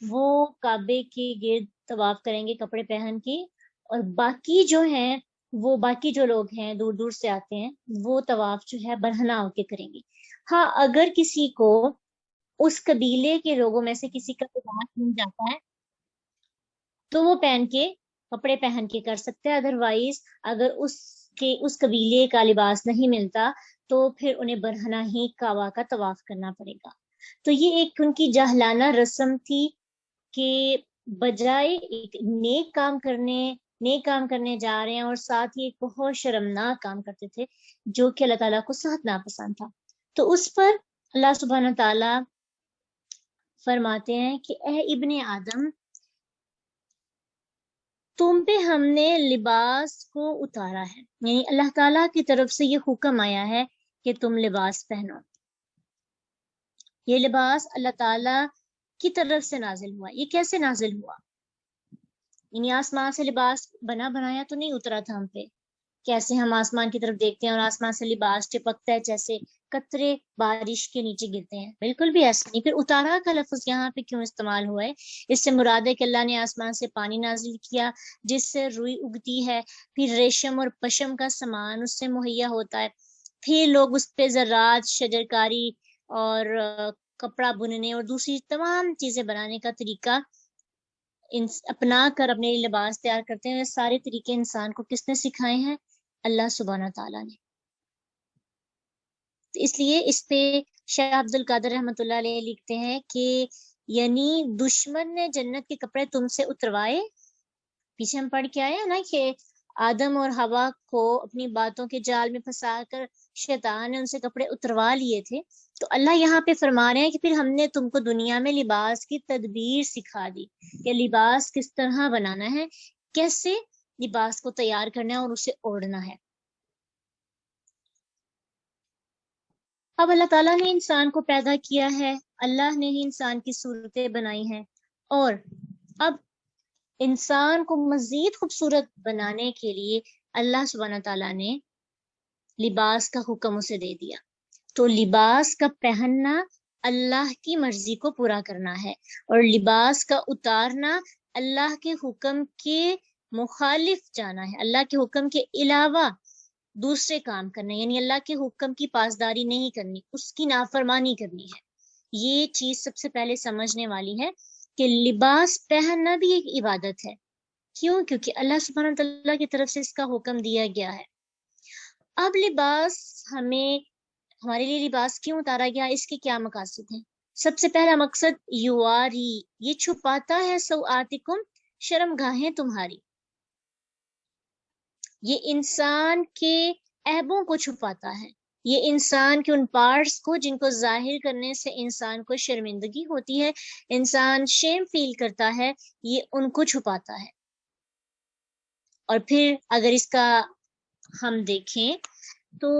وہ کعبے کے گرد طواف کریں گے کپڑے پہن کے، اور باقی جو ہیں، وہ باقی جو لوگ ہیں دور دور سے آتے ہیں، وہ طواف جو ہے برہنہ ہو کے کریں گے۔ ہاں، اگر کسی کو اس قبیلے کے لوگوں میں سے کسی کا لباس مل جاتا ہے تو وہ کپڑے پہن کے کر سکتے ہیں، ادروائز اگر اس قبیلے کا لباس نہیں ملتا تو پھر انہیں برہنہ ہی کعبہ کا طواف کرنا پڑے گا۔ تو یہ ایک ان کی جاہلانہ رسم تھی کہ بجائے ایک نیک کام کرنے جا رہے ہیں اور ساتھ ہی ایک بہت شرمناک کام کرتے تھے جو کہ اللہ تعالیٰ کو سخت ناپسند تھا۔ تو اس پر اللہ سبحانہ تعالیٰ فرماتے ہیں کہ اے ابن آدم، تم پہ ہم نے لباس کو اتارا ہے، یعنی اللہ تعالیٰ کی طرف سے یہ حکم آیا ہے کہ تم لباس پہنو۔ یہ لباس اللہ تعالیٰ کی طرف سے نازل ہوا۔ یہ کیسے نازل ہوا؟ یعنی آسمان سے لباس بنا بنایا تو نہیں اترا تھا ہم پہ، کیسے ہم آسمان کی طرف دیکھتے ہیں اور آسمان سے لباس چپکتا ہے جیسے قطرے بارش کے نیچے گرتے ہیں، بالکل بھی ایسا نہیں۔ پھر اتارا کا لفظ یہاں پہ کیوں استعمال ہوا ہے؟ اس سے مراد ہے کہ اللہ نے آسمان سے پانی نازل کیا جس سے روئی اگتی ہے، پھر ریشم اور پشم کا سامان اس سے مہیا ہوتا ہے، پھر لوگ اس پہ زراعت، شجرکاری اور کپڑا بننے اور دوسری تمام چیزیں بنانے کا طریقہ اپنا کر اپنے لیے لباس تیار کرتے ہیں۔ سارے طریقے انسان کو کس نے سکھائے ہیں؟ اللہ سبحانہ تعالیٰ نے۔ اس لیے اس پہ شیخ عبد القادر رحمۃ اللہ علیہ لکھتے ہیں کہ یعنی دشمن نے جنت کے کپڑے تم سے اتروائے۔ پیچھے ہم پڑھ کے آئے ہیں نا کہ آدم اور حوا کو اپنی باتوں کے جال میں پھنسا کر شیطان نے ان سے کپڑے اتروا لیے تھے، تو اللہ یہاں پہ فرما رہے ہیں کہ پھر ہم نے تم کو دنیا میں لباس کی تدبیر سکھا دی کہ لباس کس طرح بنانا ہے، کیسے لباس کو تیار کرنا ہے اور اسے اوڑھنا ہے۔ اب اللہ تعالیٰ نے انسان کو پیدا کیا ہے، اللہ نے ہی انسان کی صورتیں بنائی ہیں، اور اب انسان کو مزید خوبصورت بنانے کے لیے اللہ سبحانہ تعالیٰ نے لباس کا حکم اسے دے دیا۔ تو لباس کا پہننا اللہ کی مرضی کو پورا کرنا ہے، اور لباس کا اتارنا اللہ کے حکم کے مخالف جانا ہے، اللہ کے حکم کے علاوہ دوسرے کام کرنا، یعنی اللہ کے حکم کی پاسداری نہیں کرنی، اس کی نافرمانی کرنی ہے۔ یہ چیز سب سے پہلے سمجھنے والی ہے کہ لباس پہننا بھی ایک عبادت ہے۔ کیوں؟ کیونکہ اللہ سبحانہ تعالیٰ کی طرف سے اس کا حکم دیا گیا ہے۔ اب لباس ہمارے لیے لباس کیوں اتارا گیا؟ اس کے کیا مقاصد ہیں؟ سب سے پہلا مقصد یواری، یہ چھپاتا ہے سوآتکم، شرم گاہیں تمہاری، یہ انسان کے عیبوں کو چھپاتا ہے، یہ انسان کے ان پارٹس کو جن کو ظاہر کرنے سے انسان کو شرمندگی ہوتی ہے، انسان شیم فیل کرتا ہے، یہ ان کو چھپاتا ہے۔ اور پھر اگر اس کا ہم دیکھیں تو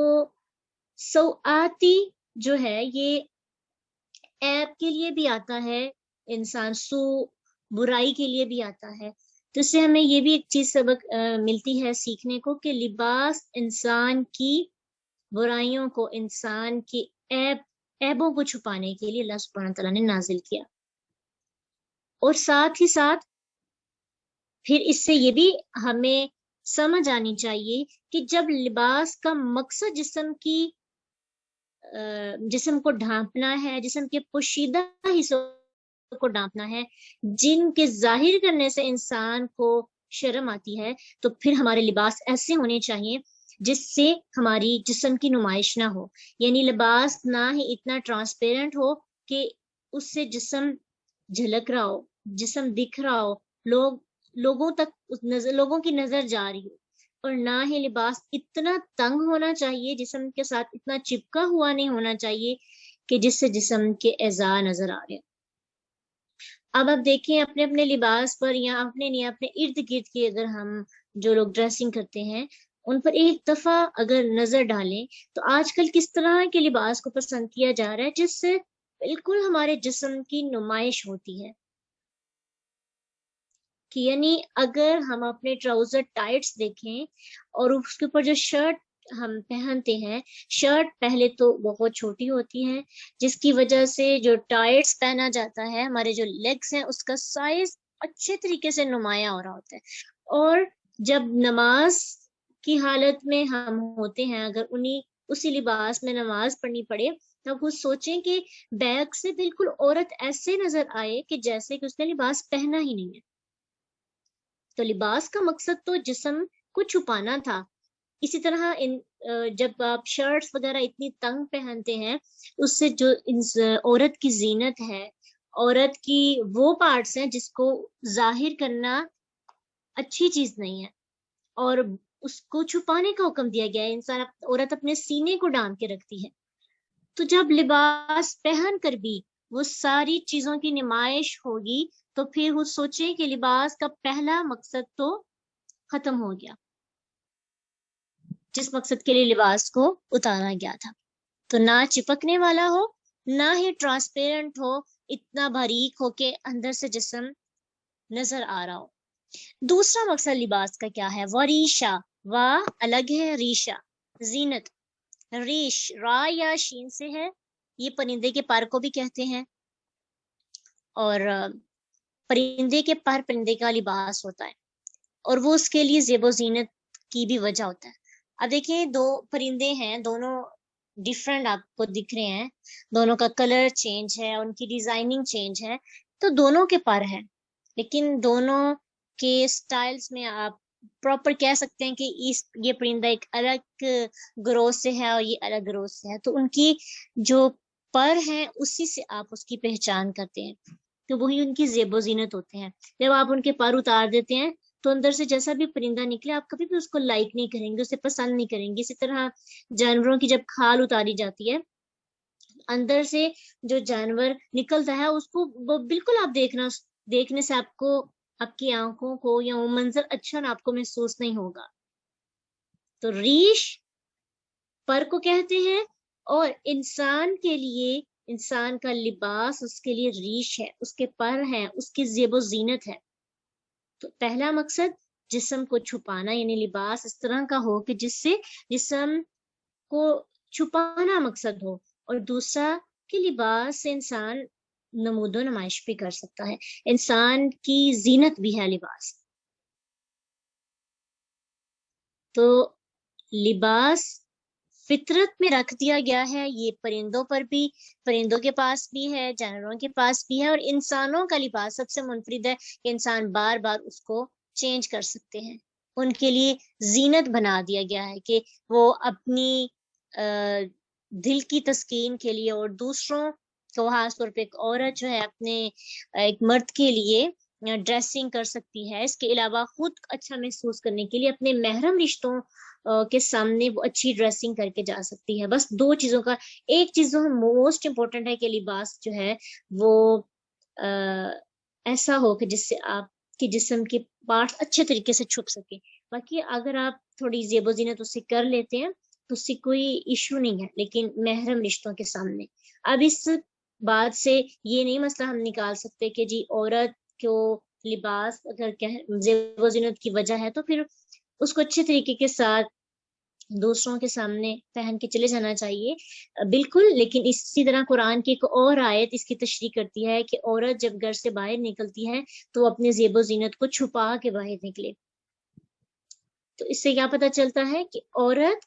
سوآتی جو ہے یہ عیب کے لیے بھی آتا ہے، انسان برائی کے لیے بھی آتا ہے۔ تو اس سے ہمیں یہ بھی ایک چیز سبق ملتی ہے سیکھنے کو کہ لباس انسان کی برائیوں کو، انسان کی عیبوں کو چھپانے کے لیے اللہ سبحانہ تعالیٰ نے نازل کیا۔ اور ساتھ ہی ساتھ پھر اس سے یہ بھی ہمیں سمجھ آنی چاہیے کہ جب لباس کا مقصد جسم کو ڈھانپنا ہے، جسم کے پوشیدہ حصوں کو ڈھانپنا ہے، جن کے ظاہر کرنے سے انسان کو شرم آتی ہے، تو پھر ہمارے لباس ایسے ہونے چاہیے جس سے ہماری جسم کی نمائش نہ ہو، یعنی لباس نہ ہی اتنا ٹرانسپیرنٹ ہو کہ اس سے جسم جھلک رہا ہو، جسم دکھ رہا ہو، لوگوں کی نظر جا رہی ہو، اور نہ ہی لباس اتنا تنگ ہونا چاہیے، جسم کے ساتھ اتنا چپکا ہوا نہیں ہونا چاہیے کہ جس سے جسم کے اعضاء نظر آ رہے۔ اب آپ دیکھیں اپنے اپنے لباس پر یا اپنے ارد گرد کی اگر ہم جو لوگ ڈریسنگ کرتے ہیں ان پر ایک دفعہ اگر نظر ڈالیں تو آج کل کس طرح کے لباس کو پسند کیا جا رہا ہے جس سے بالکل ہمارے جسم کی نمائش ہوتی ہے۔ کہ یعنی اگر ہم اپنے ٹراؤزر ٹائٹس دیکھیں اور اس کے اوپر جو شرٹ ہم پہنتے ہیں، شرٹ پہلے تو بہت چھوٹی ہوتی ہے، جس کی وجہ سے جو ٹائٹس پہنا جاتا ہے، ہمارے جو لیگس ہیں اس کا سائز اچھے طریقے سے نمایاں ہو رہا ہوتا ہے۔ اور جب نماز کی حالت میں ہم ہوتے ہیں، اگر اسی لباس میں نماز پڑھنی پڑے، تو خود سوچیں کہ بیک سے بالکل عورت ایسے نظر آئے کہ جیسے کہ اس نے لباس پہنا ہی نہیں ہے۔ تو لباس کا مقصد تو جسم کو چھپانا تھا۔ اسی طرح جب آپ شرٹس وغیرہ اتنی تنگ پہنتے ہیں، اس سے جو عورت کی زینت ہے، عورت کی وہ پارٹس ہیں جس کو ظاہر کرنا اچھی چیز نہیں ہے، اور اس کو چھپانے کا حکم دیا گیا ہے۔ عورت اپنے سینے کو ڈھانپ کے رکھتی ہے، تو جب لباس پہن کر بھی وہ ساری چیزوں کی نمائش ہوگی، تو پھر وہ سوچیں کہ لباس کا پہلا مقصد تو ختم ہو گیا، جس مقصد کے لیے لباس کو اتارا گیا تھا۔ تو نہ چپکنے والا ہو، نہ ہی ٹرانسپیرنٹ ہو، اتنا باریک ہو کہ اندر سے جسم نظر آ رہا ہو۔ دوسرا مقصد لباس کا کیا ہے؟ وریشا، وا الگ ہے، ریشا زینت۔ ریش را یا شین سے ہے، یہ پرندے کے پر کو بھی کہتے ہیں، اور پرندے کے پر پرندے کا لباس ہوتا ہے، اور وہ اس کے لیے زیب و زینت کی بھی وجہ ہوتا ہے۔ اب دیکھیں، دو پرندے ہیں، دونوں ڈیفرنٹ آپ کو دکھ رہے ہیں، دونوں کا کلر چینج ہے، ان کی ڈیزائننگ چینج ہے، تو دونوں کے پر ہیں، لیکن دونوں کے سٹائلز میں آپ پراپر کہہ سکتے ہیں کہ یہ پرندہ ایک الگ گروہ سے ہے اور یہ الگ گروہ سے ہے، تو ان کی جو پر ہیں اسی سے آپ اس کی پہچان کرتے ہیں، تو وہی ان کی زیب و زینت ہوتے ہیں۔ جب آپ ان کے پر اتار دیتے ہیں تو اندر سے جیسا بھی پرندہ نکلے، آپ کبھی بھی اس کو لائک نہیں کریں گے، اسے پسند نہیں کریں گے۔ اسی طرح جانوروں کی جب کھال اتاری جاتی ہے، اندر سے جو جانور نکلتا ہے اس کو وہ بالکل آپ دیکھنے سے آپ کو، آپ کی آنکھوں کو یا وہ منظر اچھا نہ آپ کو محسوس نہیں ہوگا۔ تو ریش پر کو کہتے ہیں، اور انسان کے لیے، انسان کا لباس اس کے لیے ریش ہے، اس کے پر ہیں، اس کی زیب و زینت ہے۔ تو پہلا مقصد جسم کو چھپانا، یعنی لباس اس طرح کا ہو کہ جس سے جسم کو چھپانا مقصد ہو، اور دوسرا کہ لباس سے انسان نمود و نمائش بھی کر سکتا ہے، انسان کی زینت بھی ہے لباس۔ تو لباس فطرت میں رکھ دیا گیا ہے، یہ پرندوں پر بھی، پرندوں کے پاس بھی ہے، جانوروں کے پاس بھی ہے، اور انسانوں کا لباس سب سے منفرد ہے کہ انسان بار بار اس کو چینج کر سکتے ہیں۔ ان کے لیے زینت بنا دیا گیا ہے کہ وہ اپنی دل کی تسکین کے لیے، اور دوسروں کو، خاص طور پہ ایک عورت جو ہے اپنے ایک مرد کے لیے ڈریسنگ کر سکتی ہے، اس کے علاوہ خود اچھا محسوس کرنے کے لیے اپنے محرم رشتوں کے سامنے وہ اچھی ڈریسنگ کر کے جا سکتی ہے۔ بس دو چیزوں کا، ایک چیز جو موسٹ امپورٹنٹ ہے کہ لباس جو ہے وہ ایسا ہو کہ جس سے آپ کے جسم کے پارٹس اچھے طریقے سے چھپ سکے۔ باقی اگر آپ تھوڑی زیب و زینت اس سے کر لیتے ہیں تو اس سے کوئی ایشو نہیں ہے، لیکن محرم رشتوں کے سامنے۔ اب اس بات سے یہ نہیں مسئلہ ہم نکال سکتے کہ جی عورت کو لباس اگر زیب و زینت کی وجہ ہے تو پھر اس کو اچھے طریقے کے ساتھ دوسروں کے سامنے پہن کے چلے جانا چاہیے، بالکل۔ لیکن اسی طرح قرآن کی ایک اور آیت اس کی تشریح کرتی ہے کہ عورت جب گھر سے باہر نکلتی ہے تو وہ اپنے زیب و زینت کو چھپا کے باہر نکلے۔ تو اس سے کیا پتہ چلتا ہے کہ عورت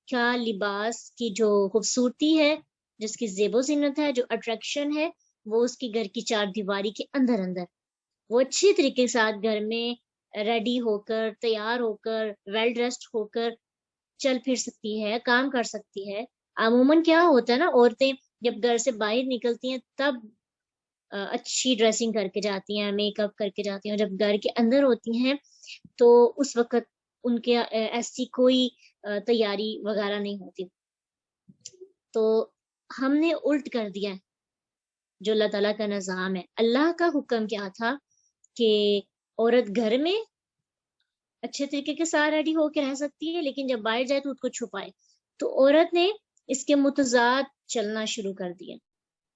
کا لباس کی جو خوبصورتی ہے، جس کی زیب و زینت ہے، جو اٹریکشن ہے، وہ اس کی گھر کی چار دیواری کے اندر وہ اچھی طریقے کے ساتھ گھر میں ریڈی ہو کر، تیار ہو کر، ویل ڈریسڈ ہو کر چل پھر سکتی ہے، کام کر سکتی ہے۔ عموماً کیا ہوتا ہے نا، عورتیں جب گھر سے باہر نکلتی ہیں تب اچھی ڈریسنگ کر کے جاتی ہیں، میک اپ کر کے جاتی ہیں، اور جب گھر کے اندر ہوتی ہیں تو اس وقت ان کے ایسی کوئی تیاری وغیرہ نہیں ہوتی۔ تو ہم نے الٹ کر دیا ہے جو اللہ تعالیٰ کا نظام ہے۔ اللہ کا حکم کیا تھا کہ عورت گھر میں اچھے طریقے کے ساتھ ریڈی ہو کے رہ سکتی ہے، لیکن جب باہر جائے تو اس کو چھپائے۔ تو عورت نے اس کے متضاد چلنا شروع کر دیا،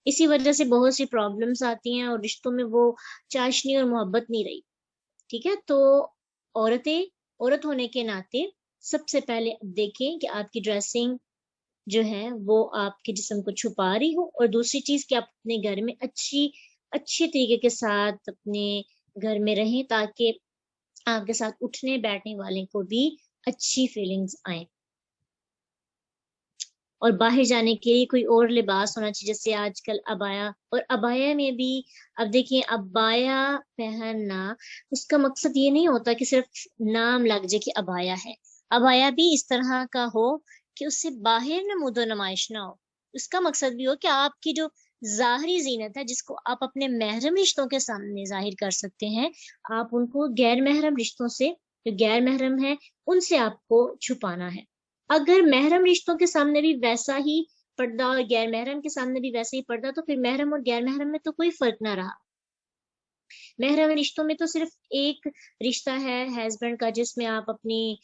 اسی وجہ سے بہت سی پرابلمس آتی ہیں اور رشتوں میں وہ چاشنی اور محبت نہیں رہی۔ ٹھیک ہے، تو عورت ہونے کے ناطے سب سے پہلے دیکھیں کہ آپ کی ڈریسنگ جو ہے وہ آپ کے جسم کو چھپا رہی ہو، اور دوسری چیز کہ آپ اپنے گھر میں اچھی طریقے کے ساتھ اپنے گھر میں رہیں تاکہ آپ کے ساتھ اٹھنے بیٹھنے والے کو بھی اچھی فیلنگز آئیں۔ اور باہر جانے کے لیے کوئی اور لباس ہونا چاہیے، جیسے آج کل ابایا، اور ابایا میں بھی اب دیکھیں ابایا پہننا اس کا مقصد یہ نہیں ہوتا کہ صرف نام لگ جائے کہ ابایا ہے، ابایا بھی اس طرح کا ہو کہ اس سے باہر نمود و نمائش نہ ہو، اس کا مقصد بھی ہو کہ آپ کی جو ظاہری زینت ہے جس کو آپ اپنے محرم رشتوں کے سامنے ظاہر کر سکتے ہیں، آپ ان کو غیر محرم رشتوں سے، جو غیر محرم ہے ان سے آپ کو چھپانا ہے۔ اگر محرم رشتوں کے سامنے بھی ویسا ہی پردہ اور غیر محرم کے سامنے بھی ویسا ہی پردہ، تو پھر محرم اور غیر محرم میں تو کوئی فرق نہ رہا۔ محرم رشتوں میں تو صرف ایک رشتہ ہے ہسبینڈ کا، جس میں آپ اپنی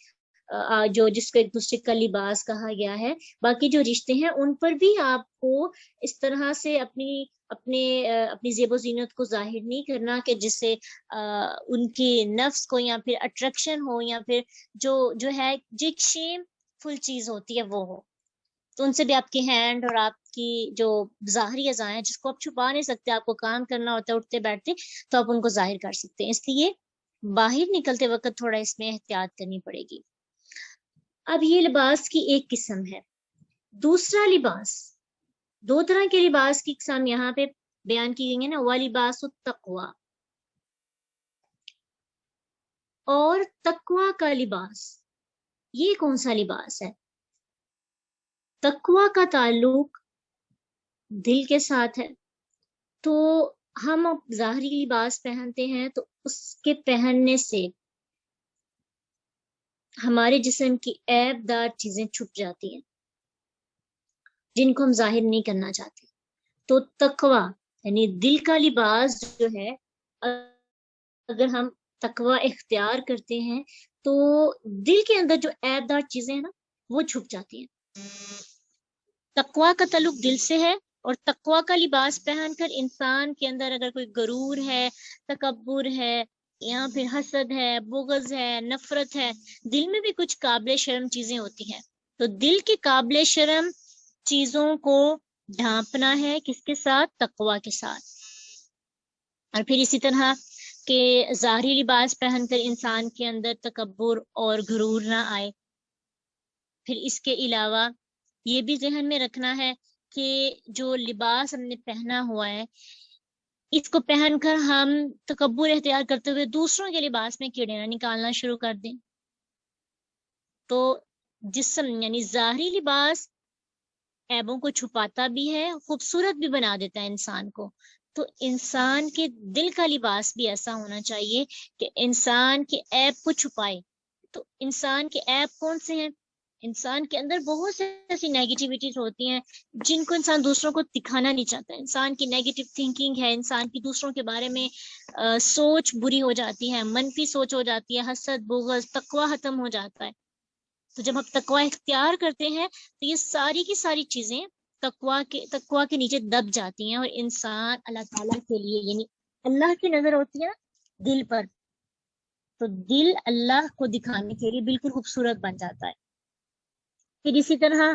جس کو ایک دوسرے کا لباس کہا گیا ہے، باقی جو رشتے ہیں ان پر بھی آپ کو اس طرح سے اپنی زیب و زینت کو ظاہر نہیں کرنا کہ جس سے ان کی نفس کو یا پھر اٹریکشن ہو، یا پھر جو ہے جو ایک شیم فل چیز ہوتی ہے وہ ہو، تو ان سے بھی آپ کی ہینڈ اور آپ کی جو ظاہری اعضاء ہیں جس کو آپ چھپا نہیں سکتے، آپ کو کام کرنا ہوتا ہے اٹھتے بیٹھتے، تو آپ ان کو ظاہر کر سکتے ہیں، اس لیے باہر نکلتے وقت تھوڑا اس میں احتیاط کرنی پڑے گی۔ اب یہ لباس کی ایک قسم ہے۔ دوسرا لباس، دو طرح کے لباس کی اقسام یہاں پہ بیان کی گئی ہیں نا، وَلِبَاسُ التَّقْوَى، اور تقوی کا لباس۔ یہ کون سا لباس ہے؟ تقوی کا تعلق دل کے ساتھ ہے، تو ہم اب ظاہری لباس پہنتے ہیں تو اس کے پہننے سے ہمارے جسم کی عیب دار چیزیں چھپ جاتی ہیں جن کو ہم ظاہر نہیں کرنا چاہتے۔ تو تقوی یعنی دل کا لباس جو ہے، اگر ہم تقوی اختیار کرتے ہیں تو دل کے اندر جو عیب دار چیزیں ہیں نا وہ چھپ جاتی ہیں۔ تقوی کا تعلق دل سے ہے، اور تقوی کا لباس پہن کر انسان کے اندر اگر کوئی غرور ہے، تکبر ہے، یا پھر حسد ہے، بغض ہے، نفرت ہے، دل میں بھی کچھ قابل شرم چیزیں ہوتی ہیں، تو دل کی قابل شرم چیزوں کو ڈھانپنا ہے کس کے ساتھ؟ تقوی کے ساتھ۔ اور پھر اسی طرح کہ ظاہری لباس پہن کر انسان کے اندر تکبر اور غرور نہ آئے۔ پھر اس کے علاوہ یہ بھی ذہن میں رکھنا ہے کہ جو لباس ہم نے پہنا ہوا ہے اس کو پہن کر ہم تکبر اختیار کرتے ہوئے دوسروں کے لباس میں کیڑے نہ نکالنا شروع کر دیں۔ تو جسم یعنی ظاہری لباس عیبوں کو چھپاتا بھی ہے، خوبصورت بھی بنا دیتا ہے انسان کو، تو انسان کے دل کا لباس بھی ایسا ہونا چاہیے کہ انسان کے عیب کو چھپائے۔ تو انسان کے عیب کون سے ہیں؟ انسان کے اندر بہت سے ایسی نیگیٹیوٹیز ہوتی ہیں جن کو انسان دوسروں کو دکھانا نہیں چاہتا۔ انسان کی نیگیٹو تھنکنگ ہے، انسان کی دوسروں کے بارے میں سوچ بری ہو جاتی ہے، منفی سوچ ہو جاتی ہے، حسد، بغض، تقوی ختم ہو جاتا ہے۔ تو جب ہم تقوی اختیار کرتے ہیں تو یہ ساری کی ساری چیزیں تقوی کے نیچے دب جاتی ہیں، اور انسان اللہ تعالیٰ کے لیے یعنی اللہ کی نظر ہوتی ہے نا دل پر، تو دل اللہ کو دکھانے کے لیے بالکل خوبصورت بن جاتا ہے۔ پھر اسی طرح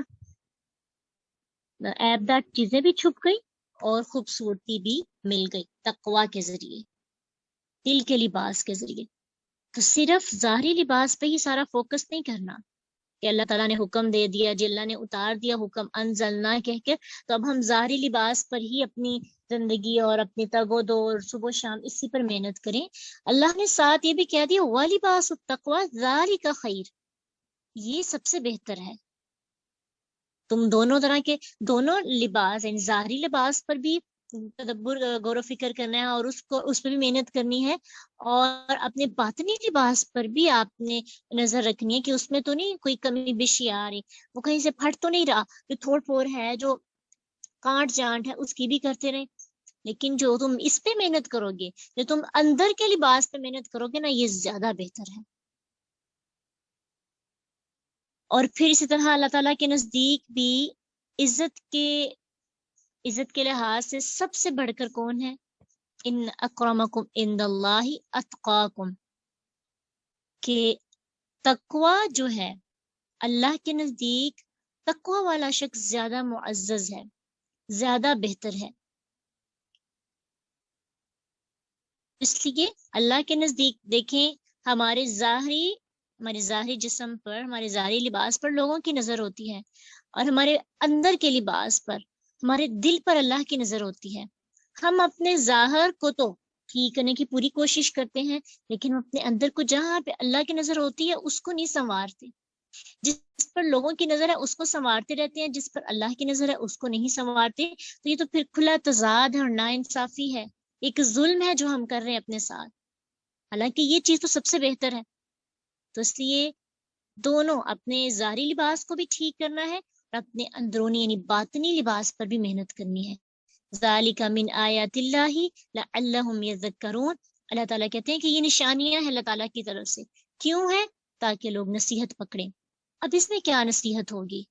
عیب دار چیزیں بھی چھپ گئی اور خوبصورتی بھی مل گئی تقوی کے ذریعے، دل کے لباس کے ذریعے۔ تو صرف ظاہری لباس پہ ہی سارا فوکس نہیں کرنا کہ اللہ تعالیٰ نے حکم دے دیا، جی اللہ نے اتار دیا حکم انزلنا کہہ کے، تو اب ہم ظاہری لباس پر ہی اپنی زندگی اور اپنی تگ و دو اور صبح و شام اسی پر محنت کریں۔ اللہ نے ساتھ یہ بھی کہہ دیا وَلِبَاسُ التَّقْوَىٰ ذَلِكَ خَيْرٌ، یہ سب سے بہتر ہے۔ تم دونوں طرح کے دونوں لباس یعنی ظاہری لباس پر بھی تدبر غور و فکر کرنا ہے اور اس پہ بھی محنت کرنی ہے، اور اپنے باطنی لباس پر بھی آپ نے نظر رکھنی ہے کہ اس میں تو نہیں کوئی کمی بیشی آ رہی، وہ کہیں سے پھٹ تو نہیں رہا، جو تھوڑ پھوڑ ہے، جو کانٹ جانٹ ہے اس کی بھی کرتے رہیں، لیکن جو تم اس پہ محنت کرو گے، جو تم اندر کے لباس پہ محنت کرو گے نا، یہ زیادہ بہتر ہے۔ اور پھر اسی طرح اللہ تعالیٰ کے نزدیک بھی عزت کے لحاظ سے سب سے بڑھ کر کون ہے؟ ان اکرمکم عند اللہ اتقاکم، کہ تقوی جو ہے اللہ کے نزدیک تقوی والا شخص زیادہ معزز ہے، زیادہ بہتر ہے. اس لیے اللہ کے نزدیک دیکھیں ہمارے ظاہری جسم پر، ہمارے ظاہری لباس پر لوگوں کی نظر ہوتی ہے، اور ہمارے اندر کے لباس پر، ہمارے دل پر اللہ کی نظر ہوتی ہے. ہم اپنے ظاہر کو تو ٹھیک کرنے کی پوری کوشش کرتے ہیں، لیکن ہم اپنے اندر کو جہاں پہ اللہ کی نظر ہوتی ہے اس کو نہیں سنوارتے. جس پر لوگوں کی نظر ہے اس کو سنوارتے رہتے ہیں، جس پر اللہ کی نظر ہے اس کو نہیں سنوارتے. تو یہ تو پھر کھلا تضاد ہے اور ناانصافی ہے، ایک ظلم ہے جو ہم کر رہے ہیں اپنے ساتھ، حالانکہ یہ چیز تو سب سے بہتر ہے. تو اس لیے دونوں، اپنے ظاہری لباس کو بھی ٹھیک کرنا ہے اور اپنے اندرونی یعنی باطنی لباس پر بھی محنت کرنی ہے. ذالک من آیات اللہ لعلہم یذکرون. اللہ تعالیٰ کہتے ہیں کہ یہ نشانیاں ہیں اللہ تعالیٰ کی طرف سے. کیوں ہے؟ تاکہ لوگ نصیحت پکڑیں. اب اس میں کیا نصیحت ہوگی،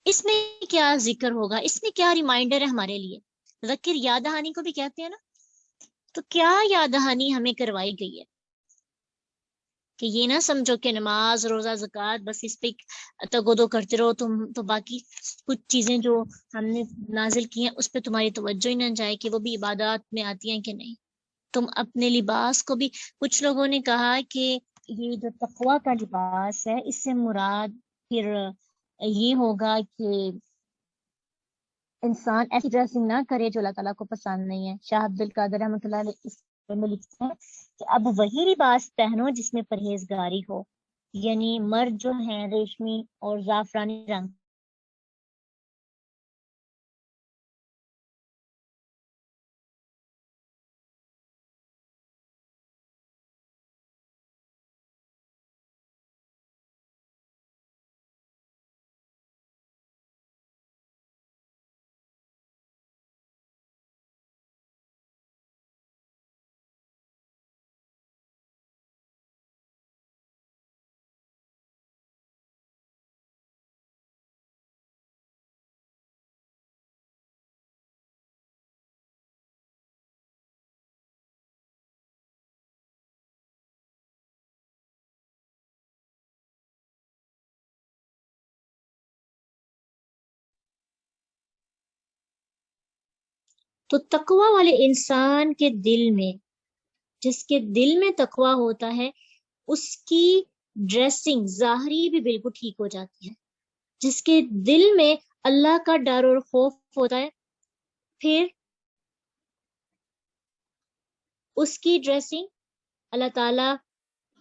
اس میں کیا ذکر ہوگا، اس میں کیا ریمائنڈر ہے ہمارے لیے؟ ذکر یاد دہانی کو بھی کہتے ہیں نا. تو کیا یاد دہانی ہمیں کروائی گئی ہے کہ یہ نہ سمجھو کہ نماز، روزہ، زکوٰۃ بس اس پہ تگودو کرتے رہو تم، تو باقی کچھ چیزیں جو ہم نے نازل کی ہیں اس پہ تمہاری توجہ ہی نہ جائے کہ وہ بھی عبادات میں آتی ہیں کہ نہیں. تم اپنے لباس کو بھی، کچھ لوگوں نے کہا کہ یہ جو تقویٰ کا لباس ہے اس سے مراد پھر یہ ہوگا کہ انسان ایسی ڈریسنگ نہ کرے جو اللہ تعالیٰ کو پسند نہیں ہے. شاہ عبد القادر رحمۃ اللہ علیہ اس میں لکھتے ہیں کہ اب وہی لباس پہنو جس میں پرہیزگاری ہو، یعنی مرد جو ہیں ریشمی اور زعفرانی رنگ. تو تقوی والے انسان کے دل میں، جس کے دل میں تقوی ہوتا ہے، اس کی ڈریسنگ ظاہری بھی بالکل ٹھیک ہو جاتی ہے. جس کے دل میں اللہ کا ڈر اور خوف ہوتا ہے، پھر اس کی ڈریسنگ اللہ تعالیٰ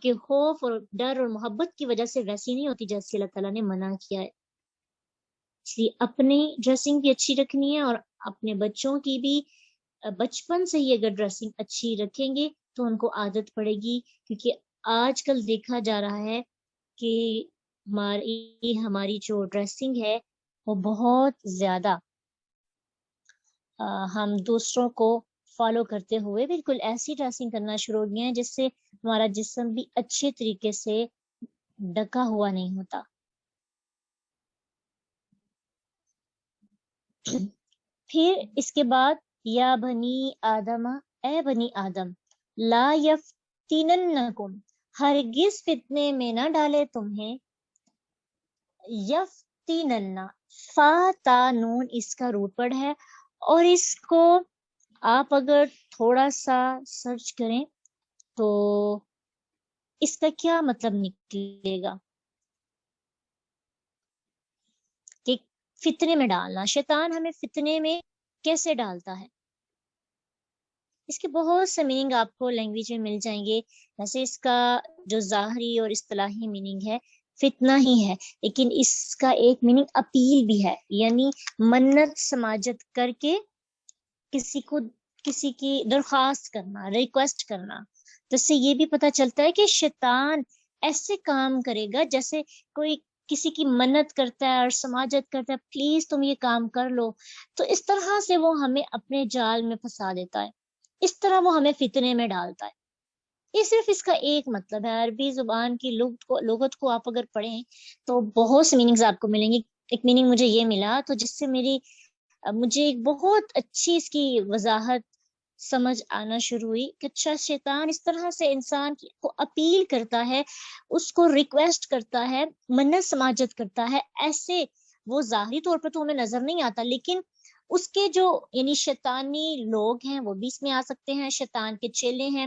کے خوف اور ڈر اور محبت کی وجہ سے ویسی نہیں ہوتی جیسی اللہ تعالیٰ نے منع کیا ہے. اس لیے اپنی ڈریسنگ بھی اچھی رکھنی ہے، اور اپنے بچوں کی بھی بچپن سے ہی اگر ڈریسنگ اچھی رکھیں گے تو ان کو عادت پڑے گی. کیونکہ آج کل دیکھا جا رہا ہے کہ ہماری جو ڈریسنگ ہے وہ بہت زیادہ ہم دوسروں کو فالو کرتے ہوئے بالکل ایسی ڈریسنگ کرنا شروع ہو گئے ہیں جس سے ہمارا جسم بھی اچھے طریقے سے ڈھکا ہوا نہیں ہوتا. پھر اس کے بعد یا بنی آدم، اے بنی آدم، لا یفتننکم، ہرگز فتنے میں نہ ڈالے تمہیں. یفتننا، فا تا نون اس کا روٹ ورڈ ہے، اور اس کو آپ اگر تھوڑا سا سرچ کریں تو اس کا کیا مطلب نکلے گا کہ فتنے میں ڈالنا. شیطان ہمیں فتنے میں کیسے ڈالتا ہے؟ اس کے بہت سے میننگ آپ کو لینگویج میں مل جائیں گے. ویسے اس کا جو ظاہری اور اصطلاحی میننگ ہے فتنہ ہی ہے، لیکن اس کا ایک میننگ اپیل بھی ہے، یعنی منت سماجت کر کے کسی کی درخواست کرنا، ریکویسٹ کرنا. تو اس سے یہ بھی پتہ چلتا ہے کہ شیطان ایسے کام کرے گا جیسے کوئی کسی کی منت کرتا ہے اور سماجت کرتا ہے، پلیز تم یہ کام کر لو. تو اس طرح سے وہ ہمیں اپنے جال میں پھنسا دیتا ہے، اس طرح وہ ہمیں فتنے میں ڈالتا ہے. یہ صرف اس کا ایک مطلب ہے. عربی زبان کی لغت کو آپ اگر پڑھیں تو بہت سے میننگز آپ کو ملیں گے. ایک میننگ مجھے یہ ملا تو جس سے مجھے ایک بہت اچھی اس کی وضاحت سمجھ آنا شروع ہوئی کہ اچھا شیطان اس طرح سے انسان کو اپیل کرتا ہے، اس کو ریکویسٹ کرتا ہے، منت سماجت کرتا ہے، ایسے وہ ظاہری طور پر تو ہمیں نظر نہیں آتا، لیکن اس کے جو یعنی شیطانی لوگ ہیں وہ بھی اس میں آ سکتے ہیں، شیطان کے چیلے ہیں،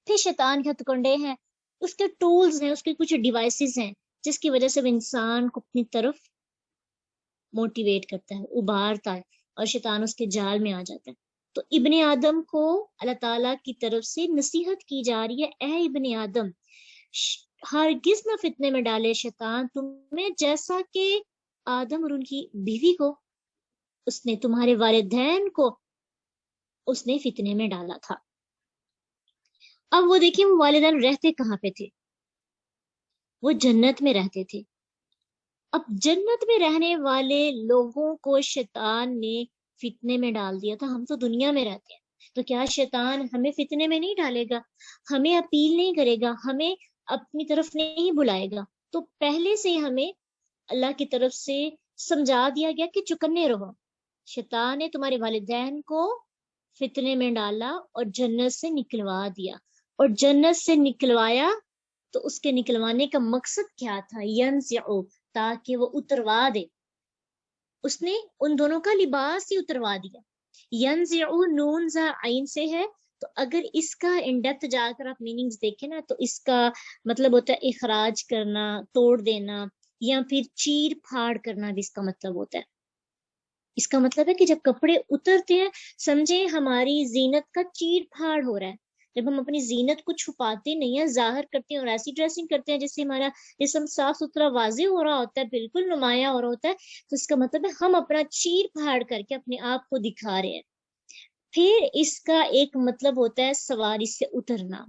پھر شیطان کے ہتھکنڈے ہیں، اس کے ٹولز ہیں، اس کے کچھ ڈیوائسز ہیں جس کی وجہ سے وہ انسان کو اپنی طرف موٹیویٹ کرتا ہے، ابھارتا ہے، اور شیطان اس کے جال میں آ جاتا ہے۔ تو ابن آدم کو اللہ تعالیٰ کی طرف سے نصیحت کی جا رہی ہے، اے ابن آدم، ہرگز نہ فتنے میں ڈالے شیطان تمہیں، جیسا کہ آدم اور ان کی بیوی کو، اس نے تمہارے والدین کو اس نے فتنے میں ڈالا تھا۔ اب وہ دیکھیں وہ والدین رہتے کہاں پہ تھے؟ وہ جنت میں رہتے تھے۔ اب جنت میں رہنے والے لوگوں کو شیطان نے فتنے میں ڈال دیا تھا، ہم تو دنیا میں رہتے ہیں، تو کیا شیطان ہمیں فتنے میں نہیں ڈالے گا؟ ہمیں اپیل نہیں کرے گا؟ ہمیں اپنی طرف نہیں بلائے گا؟ تو پہلے سے ہمیں اللہ کی طرف سے سمجھا دیا گیا کہ چکنے رہو، شیطان نے تمہارے والدین کو فتنے میں ڈالا اور جنت سے نکلوا دیا، اور جنت سے نکلوایا تو اس کے نکلوانے کا مقصد کیا تھا؟ ینزعو، تاکہ وہ اتروا دے، اس نے ان دونوں کا لباس ہی اتروا دیا۔ ینزعو نون زا عین سے ہے، تو اگر اس کا ان ڈیپتھ جا کر آپ میننگز دیکھیں نا تو اس کا مطلب ہوتا ہے اخراج کرنا، توڑ دینا، یا پھر چیر پھاڑ کرنا بھی اس کا مطلب ہوتا ہے۔ اس کا مطلب ہے کہ جب کپڑے اترتے ہیں، سمجھیں ہماری زینت کا چیر پھاڑ ہو رہا ہے، جب ہم اپنی زینت کو چھپاتے نہیں ہیں، ظاہر کرتے ہیں اور ایسی ڈریسنگ کرتے ہیں جس سے ہمارا جسم صاف ستھرا واضح ہو رہا ہوتا ہے، بالکل نمایاں ہو رہا ہوتا ہے، تو اس کا مطلب ہے ہم اپنا چیر پھاڑ کر کے اپنے آپ کو دکھا رہے ہیں۔ پھر اس کا ایک مطلب ہوتا ہے سواری سے اترنا،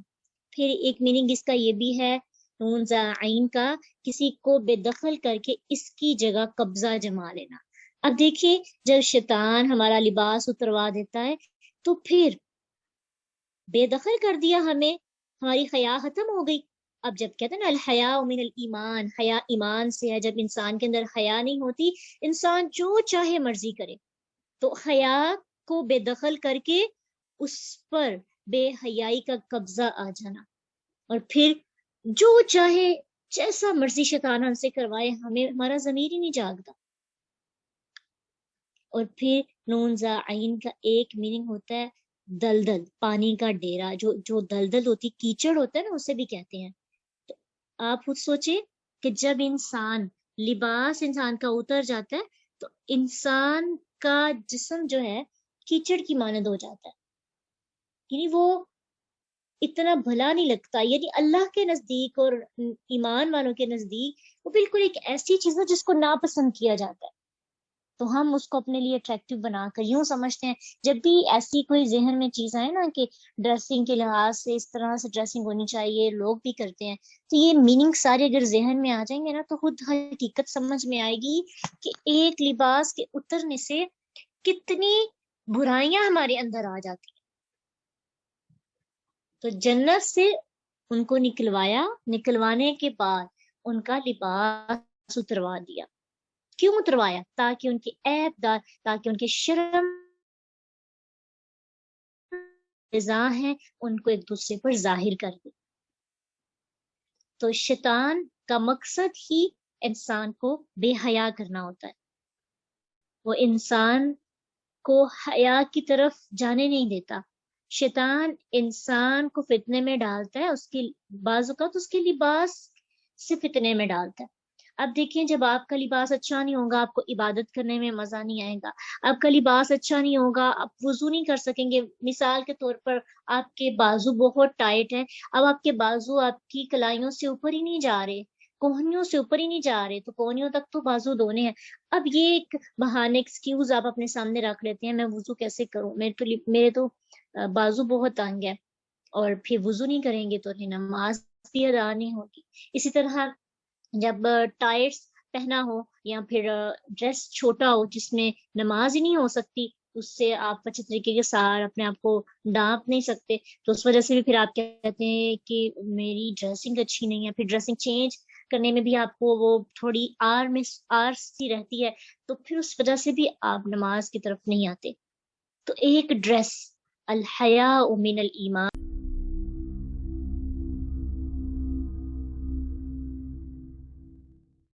پھر ایک میننگ اس کا یہ بھی ہے نون زا عین کا، کسی کو بے دخل کر کے اس کی جگہ قبضہ جما لینا۔ اب دیکھیے جب شیطان ہمارا لباس اتروا دیتا ہے تو پھر بے دخل کر دیا ہمیں، ہماری حیا ختم ہو گئی۔ اب جب کہتے ہیں نا الحیاء من الایمان، حیا ایمان سے ہے، جب انسان کے اندر حیا نہیں ہوتی، انسان جو چاہے مرضی کرے، تو حیا کو بے دخل کر کے اس پر بے حیائی کا قبضہ آ جانا، اور پھر جو چاہے جیسا مرضی شیطان ہم سے کروائے، ہمیں ہمارا ضمیر ہی نہیں جاگتا۔ اور پھر نون زا عین کا ایک میننگ ہوتا ہے دلدل، پانی کا ڈیرا، جو دلدل ہوتی، کیچڑ ہوتا ہے نا، اسے بھی کہتے ہیں۔ تو آپ خود سوچیں کہ جب انسان لباس انسان کا اتر جاتا ہے تو انسان کا جسم جو ہے کیچڑ کی مانند ہو جاتا ہے، یعنی وہ اتنا بھلا نہیں لگتا، یعنی اللہ کے نزدیک اور ایمان والوں کے نزدیک وہ بالکل ایک ایسی چیز ہے جس کو ناپسند کیا جاتا ہے۔ تو ہم اس کو اپنے لیے اٹریکٹیو بنا کر یوں سمجھتے ہیں، جب بھی ایسی کوئی ذہن میں چیز آئے نا کہ ڈریسنگ کے لحاظ سے اس طرح سے ڈریسنگ ہونی چاہیے، لوگ بھی کرتے ہیں، تو یہ میننگ سارے اگر ذہن میں آ جائیں گے نا تو خود حقیقت سمجھ میں آئے گی کہ ایک لباس کے اترنے سے کتنی برائیاں ہمارے اندر آ جاتی ہیں۔ تو جنت سے ان کو نکلوایا، نکلوانے کے بعد ان کا لباس اتروا دیا۔ کیوں اتروایا؟ تاکہ ان کے عیب دار، تاکہ ان کے شرم رضا ہیں ان کو ایک دوسرے پر ظاہر کر دے۔ تو شیطان کا مقصد ہی انسان کو بے حیا کرنا ہوتا ہے، وہ انسان کو حیا کی طرف جانے نہیں دیتا۔ شیطان انسان کو فتنے میں ڈالتا ہے، اس کی بعض اوقات اس کے لباس سے فتنے میں ڈالتا ہے۔ اب دیکھیں جب آپ کا لباس اچھا نہیں ہوگا، آپ کو عبادت کرنے میں مزہ نہیں آئے گا، آپ کا لباس اچھا نہیں ہوگا، آپ وضو نہیں کر سکیں گے۔ مثال کے طور پر آپ کے بازو بہت ٹائٹ ہیں، اب آپ کے بازو آپ کی کلائیوں سے اوپر ہی نہیں جا رہے، کوہنیوں سے اوپر ہی نہیں جا رہے، تو کوہنیوں تک تو بازو دھونے ہیں۔ اب یہ ایک بہانے ایکسکیوز آپ اپنے سامنے رکھ لیتے ہیں، میں وضو کیسے کروں، میرے تو بازو بہت تنگ ہے، اور پھر وضو نہیں کریں گے تو نماز بھی ادا نہیں ہوگی۔ اسی طرح جب ٹائٹس پہنا ہو یا پھر ڈریس چھوٹا ہو جس میں نماز ہی نہیں ہو سکتی، اس سے آپ اچھے طریقے کے ساتھ اپنے آپ کو ڈانپ نہیں سکتے، تو اس وجہ سے بھی پھر آپ کہتے ہیں کہ میری ڈریسنگ اچھی نہیں ہے، پھر ڈریسنگ چینج کرنے میں بھی آپ کو وہ تھوڑی آر سی رہتی ہے، تو پھر اس وجہ سے بھی آپ نماز کی طرف نہیں آتے۔ تو ایک ڈریس الحیا من الایمان